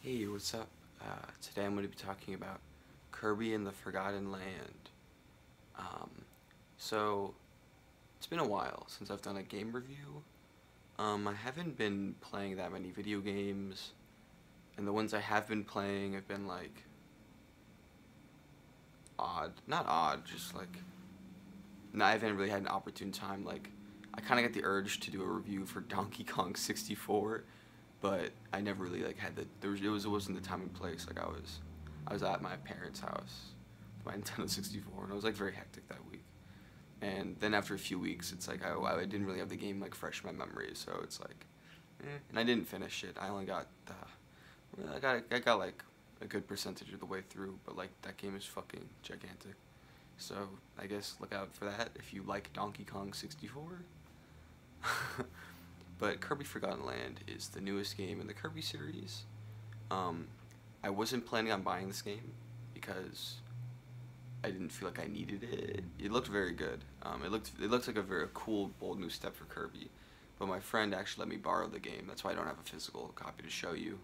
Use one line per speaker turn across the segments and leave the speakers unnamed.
Hey, what's up? Today I'm going to be talking about Kirby and the Forgotten Land. Um, so, it's been a while since I've done a game review. I haven't been playing that many video games, and the ones I have been playing have been like odd. Not odd, just like, no, I haven't really had an opportune time. Like, I kind of got the urge to do a review for Donkey Kong 64, but I never really like had it wasn't the time and place. Like I was at my parents' house with my Nintendo 64, and it was like very hectic that week. And then after a few weeks, it's like I didn't really have the game like fresh in my memory, so it's like, and I didn't finish it. I only got I got like a good percentage of the way through, but like that game is fucking gigantic. So I guess look out for that if you like Donkey Kong 64. But Kirby Forgotten Land is the newest game in the Kirby series. I wasn't planning on buying this game because I didn't feel like I needed it. It looked very good. It looked like a very cool, bold new step for Kirby. But my friend actually let me borrow the game. That's why I don't have a physical copy to show you.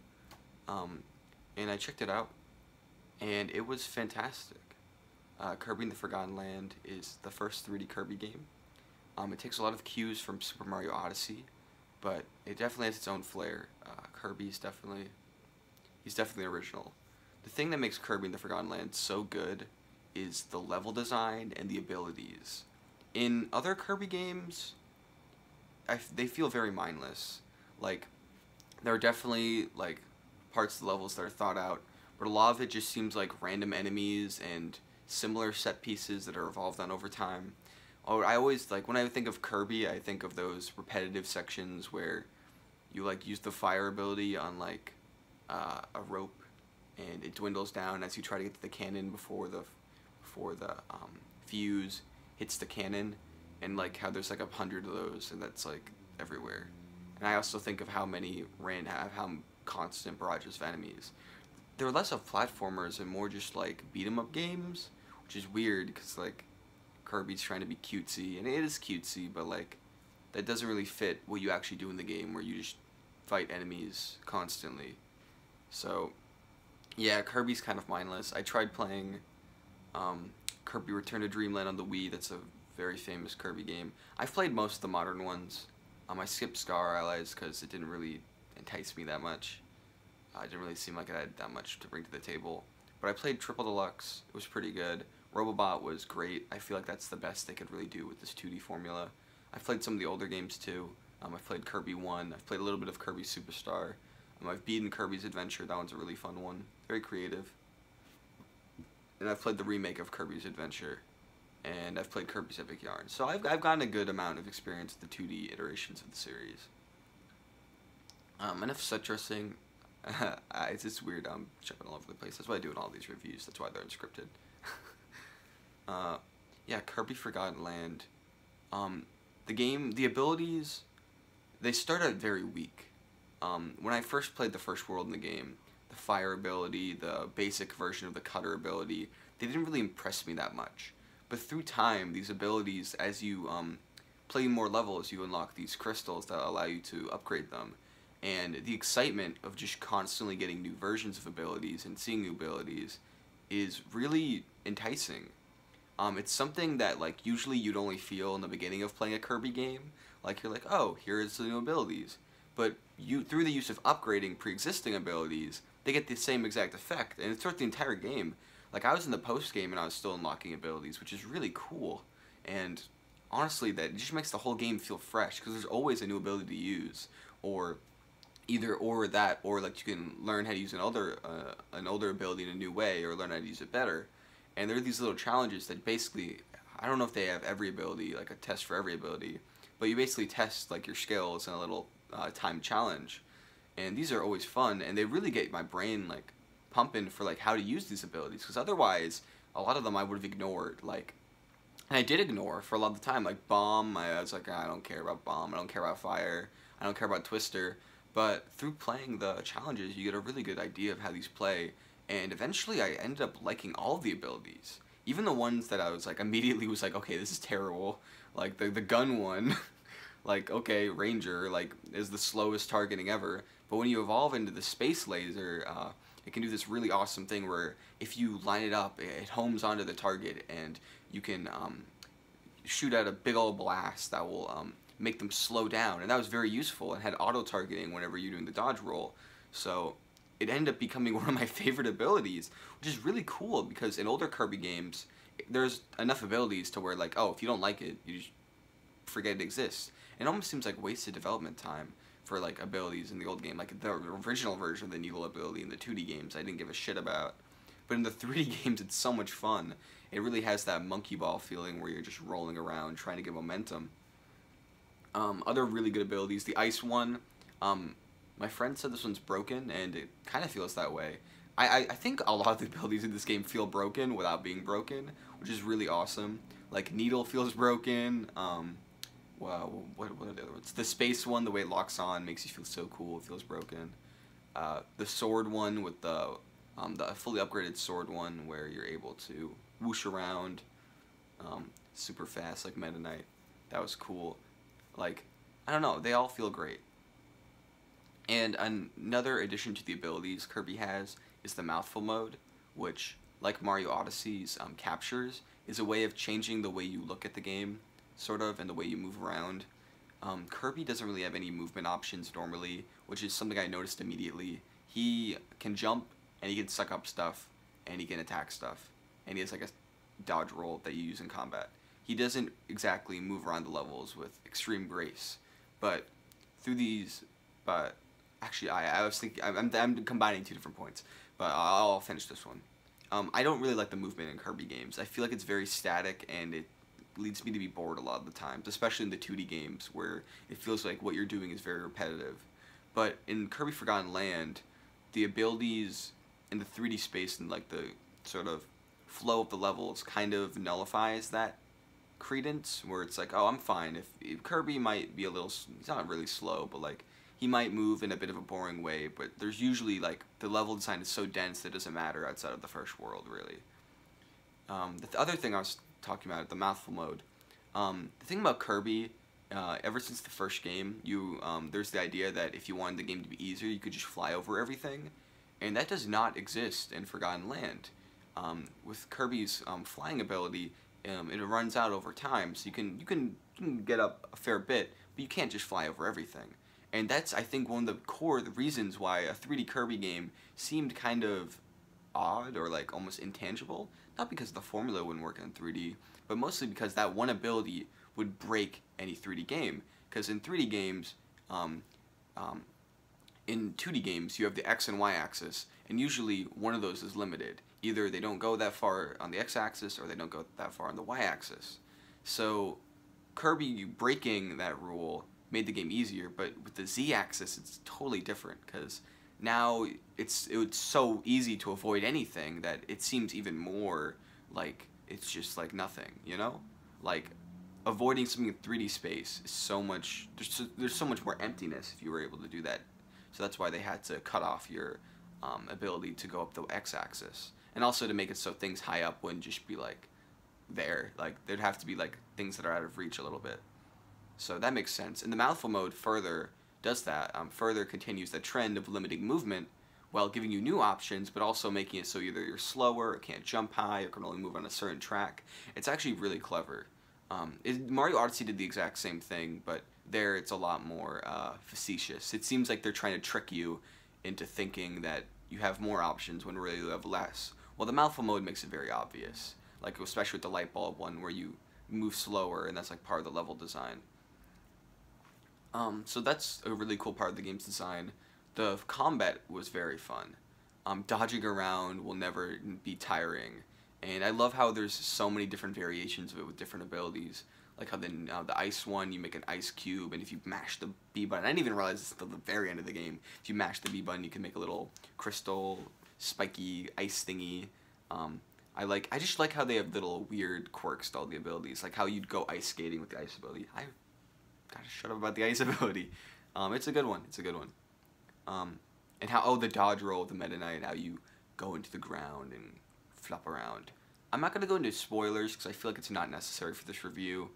And I checked it out, and it was fantastic. Kirby and the Forgotten Land is the first 3D Kirby game. It takes a lot of cues from Super Mario Odyssey, but it definitely has its own flair. Kirby's he's definitely original. The thing that makes Kirby and the Forgotten Land so good is the level design and the abilities. In other Kirby games, they feel very mindless. Like, there are definitely like parts of the levels that are thought out, but a lot of it just seems like random enemies and similar set pieces that are evolved on over time. Oh, I always, like, when I think of Kirby, I think of those repetitive sections where you, like, use the fire ability on, like, a rope, and it dwindles down as you try to get to the cannon before the fuse hits the cannon, and, like, how there's, like, 100 of those, and that's, like, everywhere. And I also think of how constant barrages of enemies. They're less of platformers and more just, like, beat-em-up games, which is weird, because, like, Kirby's trying to be cutesy, and it is cutesy, but like that doesn't really fit what you actually do in the game, where you just fight enemies constantly. So yeah, Kirby's kind of mindless. I tried playing Kirby Return to Dreamland on the Wii. That's a very famous Kirby game. I've played most of the modern ones. I skipped Star Allies because it didn't really entice me that much. It didn't really seem like it had that much to bring to the table. But I played Triple Deluxe. It was pretty good. Robobot was great. I feel like that's the best they could really do with this 2D formula. I've played some of the older games too. I've played Kirby 1. I've played a little bit of Kirby Superstar. I've beaten Kirby's Adventure. That one's a really fun one. Very creative. And I've played the remake of Kirby's Adventure. And I've played Kirby's Epic Yarn. So I've gotten a good amount of experience with the 2D iterations of the series. Enough set dressing. It's just weird. I'm jumping all over the place. That's why I do in all these reviews. That's why they're unscripted. Yeah, Kirby Forgotten Land. The abilities, they start out very weak. When I first played the first world in the game, the fire ability, the basic version of the cutter ability, they didn't really impress me that much. But through time, these abilities, as you play more levels, you unlock these crystals that allow you to upgrade them. And the excitement of just constantly getting new versions of abilities and seeing new abilities is really enticing. It's something that, like, usually you'd only feel in the beginning of playing a Kirby game. Like, you're like, oh, here's the new abilities. But through the use of upgrading pre-existing abilities, they get the same exact effect, and it's throughout the entire game. Like, I was in the post-game and I was still unlocking abilities, which is really cool. And honestly, that just makes the whole game feel fresh, because there's always a new ability to use, or that, or like you can learn how to use an older ability in a new way, or learn how to use it better. And there are these little challenges that basically, I don't know if they have every ability, like a test for every ability, but you basically test like your skills in a little time challenge. And these are always fun, and they really get my brain like pumping for like how to use these abilities, because otherwise a lot of them I would have ignored. Like, and I did ignore for a lot of the time. Like Bomb, I was like, I don't care about Bomb, I don't care about Fire, I don't care about Twister. But through playing the challenges, you get a really good idea of how these play. And eventually I ended up liking all of the abilities. Even the ones that I was like, immediately was like, okay, this is terrible. Like the gun one, like, okay, Ranger, like, is the slowest targeting ever. But when you evolve into the space laser, it can do this really awesome thing where if you line it up, it homes onto the target, and you can shoot out a big old blast that will make them slow down. And that was very useful and had auto-targeting whenever you're doing the dodge roll. So it ended up becoming one of my favorite abilities, which is really cool because in older Kirby games, there's enough abilities to where, like, oh, if you don't like it, you just forget it exists. It almost seems like wasted development time for, like, abilities in the old game. Like, the original version of the needle ability in the 2D games, I didn't give a shit about. But in the 3D games, it's so much fun. It really has that monkey ball feeling where you're just rolling around trying to get momentum. Other really good abilities, the ice one, my friend said this one's broken, and it kind of feels that way. I think a lot of the abilities in this game feel broken without being broken, which is really awesome. Like, needle feels broken. Well, what are the other ones? The space one, the way it locks on, makes you feel so cool. It feels broken. The sword one with the fully upgraded sword one, where you're able to whoosh around super fast, like Meta Knight. That was cool. Like, I don't know, they all feel great. And another addition to the abilities Kirby has is the Mouthful Mode, which, like Mario Odyssey's Captures, is a way of changing the way you look at the game, sort of, and the way you move around. Kirby doesn't really have any movement options normally, which is something I noticed immediately. He can jump, and he can suck up stuff, and he can attack stuff. And he has like a dodge roll that you use in combat. He doesn't exactly move around the levels with extreme grace, but through these, actually, I was thinking, I'm combining two different points, but I'll finish this one. I don't really like the movement in Kirby games. I feel like it's very static, and it leads me to be bored a lot of the times, especially in the 2D games, where it feels like what you're doing is very repetitive. But in Kirby Forgotten Land, the abilities in the 3D space and like the sort of flow of the levels kind of nullifies that credence, where it's like, oh, I'm fine. If Kirby might be a little, he's not really slow, but like, he might move in a bit of a boring way, but there's usually, like, the level design is so dense that it doesn't matter outside of the first world, really. The other thing I was talking about, the Mouthful Mode, the thing about Kirby, ever since the first game, there's the idea that if you wanted the game to be easier, you could just fly over everything, and that does not exist in Forgotten Land. With Kirby's flying ability, it runs out over time, so you can get up a fair bit, but you can't just fly over everything. And that's, I think, one of the core reasons why a 3D Kirby game seemed kind of odd or like almost intangible. Not because the formula wouldn't work in 3D, but mostly because that one ability would break any 3D game. Because in 3D games, in 2D games, you have the X and Y axis, and usually one of those is limited. Either they don't go that far on the X axis, or they don't go that far on the Y axis. So Kirby breaking that rule made the game easier, but with the Z-axis it's totally different, because now it's so easy to avoid anything that it seems even more like it's just like nothing, you know? Like, avoiding something in 3D space is so much, there's so much more emptiness if you were able to do that. So that's why they had to cut off your ability to go up the X-axis, and also to make it so things high up wouldn't just be like there, like there'd have to be like things that are out of reach a little bit. So that makes sense. And the Mouthful Mode further does that, further continues the trend of limiting movement while giving you new options, but also making it so either you're slower, or can't jump high, or can only move on a certain track. It's actually really clever. Mario Odyssey did the exact same thing, but there it's a lot more facetious. It seems like they're trying to trick you into thinking that you have more options when really you have less. Well, the Mouthful Mode makes it very obvious, like especially with the light bulb one, where you move slower, and that's like part of the level design. So that's a really cool part of the game's design. The combat was very fun. Dodging around will never be tiring, and I love how there's so many different variations of it with different abilities. Like how the ice one, you make an ice cube, and if you mash the B button, I didn't even realize this until the very end of the game, if you mash the B button, you can make a little crystal, spiky, ice thingy. I just like how they have little weird quirks to all the abilities, like how you'd go ice skating with the ice ability. I gotta shut up about the ice ability. It's a good one. It's a good one. And how, the dodge roll with the Meta Knight, how you go into the ground and flop around. I'm not gonna go into spoilers because I feel like it's not necessary for this review.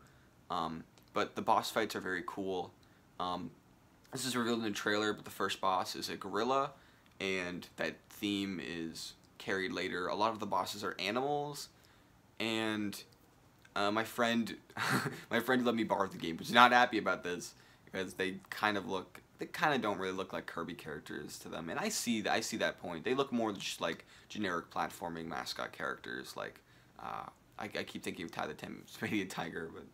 But the boss fights are very cool. This is revealed in the trailer, but the first boss is a gorilla, and that theme is carried later. A lot of the bosses are animals, and my friend, my friend let me borrow the game, but he's not happy about this because they kind of don't really look like Kirby characters to them, and I see that point. They look more just like generic platforming mascot characters. Like, I keep thinking of Ty the Tasmanian Tiger, but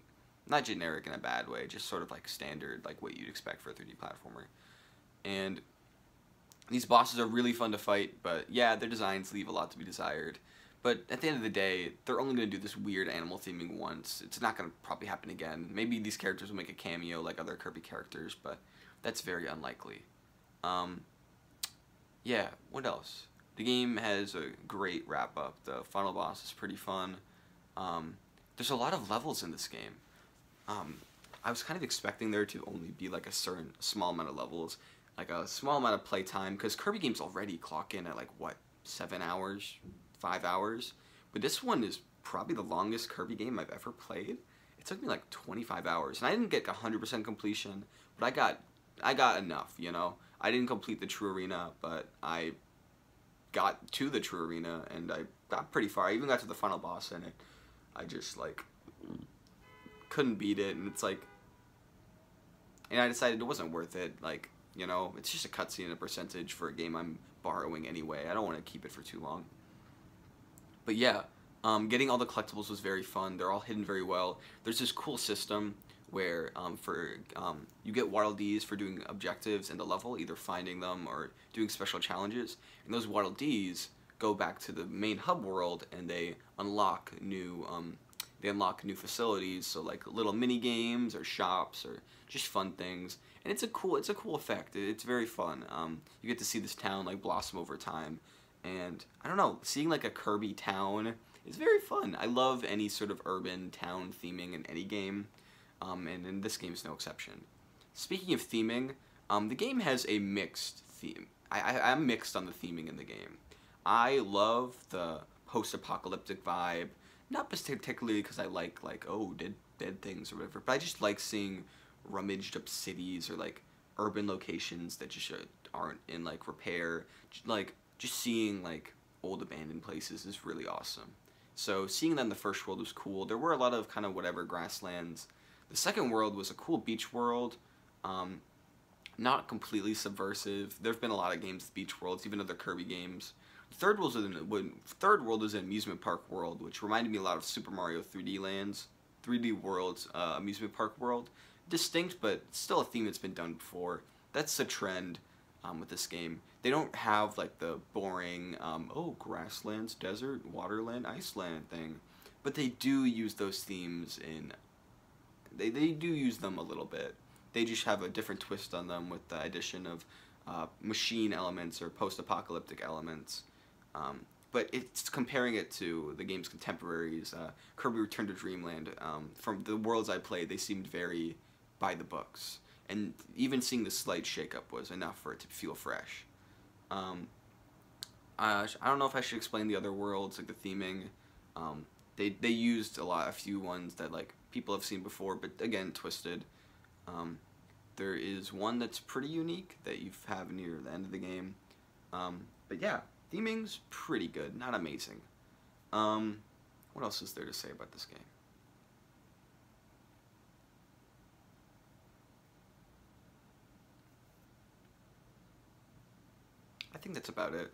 not generic in a bad way, just sort of like standard, like what you'd expect for a 3D platformer. And these bosses are really fun to fight, but yeah, their designs leave a lot to be desired. But at the end of the day, they're only going to do this weird animal theming once. It's not going to probably happen again. Maybe these characters will make a cameo like other Kirby characters, but that's very unlikely. Yeah, what else? The game has a great wrap-up. The final boss is pretty fun. There's a lot of levels in this game. I was kind of expecting there to only be like a certain small amount of levels, like a small amount of playtime, because Kirby games already clock in at like, what, 7 hours, 5 hours? But this one is probably the longest Kirby game I've ever played. It took me like 25 hours, and I didn't get 100% completion, but I got enough, you know? I didn't complete the true arena, but I got to the true arena, and I got pretty far. I even got to the final boss in it. I just, like, couldn't beat it, and it's like, and I decided it wasn't worth it. Like, you know, it's just a cutscene and a percentage for a game I'm borrowing anyway. I don't want to keep it for too long. But yeah, getting all the collectibles was very fun. They're all hidden very well. There's this cool system where you get Waddle Dees for doing objectives in the level, either finding them or doing special challenges. And those Waddle Dees go back to the main hub world, and they unlock new facilities, so like little mini games or shops or just fun things. And it's a cool effect. It's very fun. You get to see this town like blossom over time, and I don't know, seeing like a Kirby town is very fun. I love any sort of urban town theming in any game, and in this game is no exception. Speaking of theming, the game has a mixed theme. I'm mixed on the theming in the game. I love the post-apocalyptic vibe, not particularly because I like oh, dead things or whatever, but I just like seeing rummaged up cities or like urban locations that just aren't in like repair. Like, just seeing like old abandoned places is really awesome. So seeing that in the first world was cool. There were a lot of kind of whatever grasslands. The second world was a cool beach world, not completely subversive. There've been a lot of games with beach worlds, even other Kirby games. The third world was an amusement park world, which reminded me a lot of Super Mario 3D World's amusement park world. Distinct, but still a theme that's been done before. That's the trend with this game. They don't have like the boring, oh, grasslands, desert, waterland, Iceland thing. But they do use those themes in... They do use them a little bit. They just have a different twist on them with the addition of machine elements or post-apocalyptic elements. But it's comparing it to the game's contemporaries. Kirby Return to Dreamland, from the worlds I played, they seemed very by the books. And even seeing the slight shakeup was enough for it to feel fresh. I don't know if I should explain the other worlds, like the theming. They used a few ones that like people have seen before, but again, twisted. There is one that's pretty unique that you have near the end of the game. But yeah, theming's pretty good, not amazing. What else is there to say about this game? I think that's about it.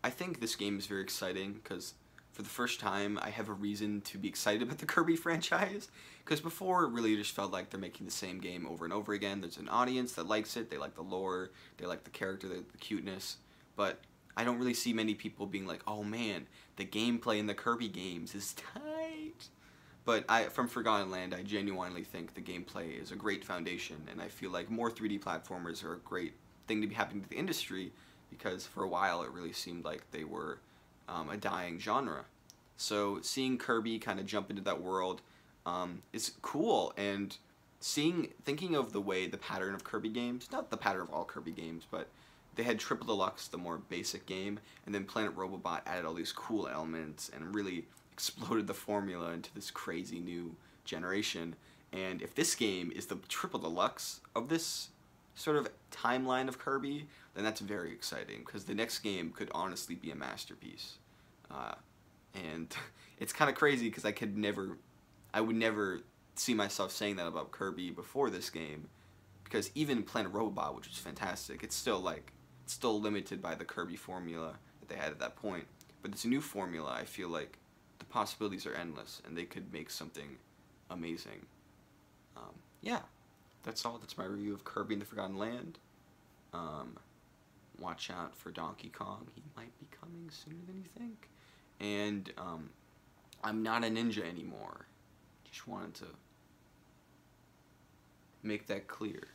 I think this game is very exciting because for the first time I have a reason to be excited about the Kirby franchise, because before it really just felt like they're making the same game over and over again. There's an audience that likes it, they like the lore, they like the character, the cuteness, but I don't really see many people being like, oh man, the gameplay in the Kirby games is tight. But from Forgotten Land, I genuinely think the gameplay is a great foundation, and I feel like more 3D platformers are a great thing to be happening to the industry, because for a while it really seemed like they were a dying genre. So seeing Kirby kind of jump into that world is cool, and thinking of the pattern of Kirby games, not the pattern of all Kirby games, but they had Triple Deluxe, the more basic game, and then Planet Robobot added all these cool elements and really exploded the formula into this crazy new generation. And if this game is the Triple Deluxe of this sort of timeline of Kirby, then that's very exciting, because the next game could honestly be a masterpiece. And it's kind of crazy because I would never see myself saying that about Kirby before this game, because even Planet Robot, which was fantastic, it's still limited by the Kirby formula that they had at that point. But this new formula, I feel like the possibilities are endless, and they could make something amazing. Yeah, that's all. That's my review of Kirby and the Forgotten Land. Watch out for Donkey Kong. He might be coming sooner than you think. And I'm not a ninja anymore. Just wanted to make that clear.